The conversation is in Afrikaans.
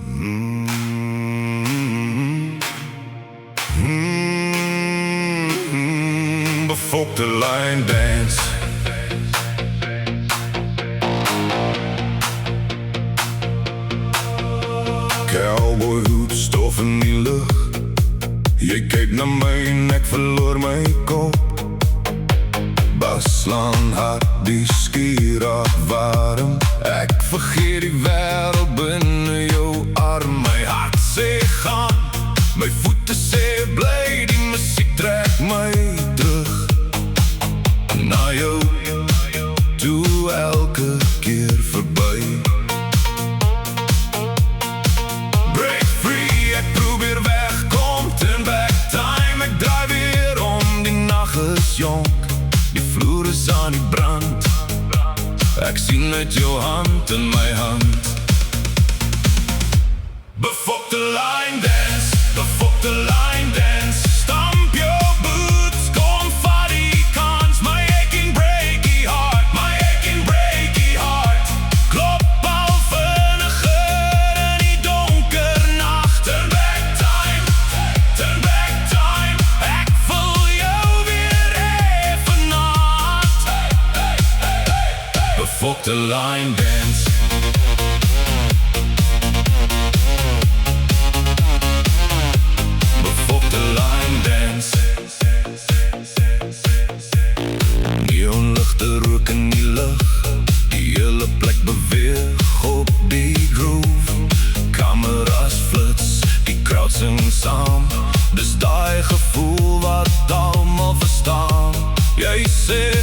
Mm, Bevolkte line dance. Cowboy hoed, stof in die lucht. Jy kyk na my en ek verloor my kop. Baslaan hart, die skier af warm. Ek vergeet die wêreld binne jou arm. My hart sê gaan, my voete sê bly. Die musiek trek my terug na jou, toe elke keer verby. Break free, ek probeer wegkom, turn back time. Ek draai weer om, die nag is jonk, die vloer is aan die brand. Ek sien uit jou hand in my hand. Befokte line dance, befokte line dance. Stamp your boots, kom vat die kans. My aching breaky heart, my aching breaky heart. Klop al vinniger in die donker nacht. Turn back time, turn back time. Ek voel jou weer even nacht. Befokte line dance. Befokte line dance. Neonligte rook in die lug, die hele plek beweeg op die groove. Kameras flits, die crowd sing saam. Dis daai gevoel wat almal verstaan. Jy sê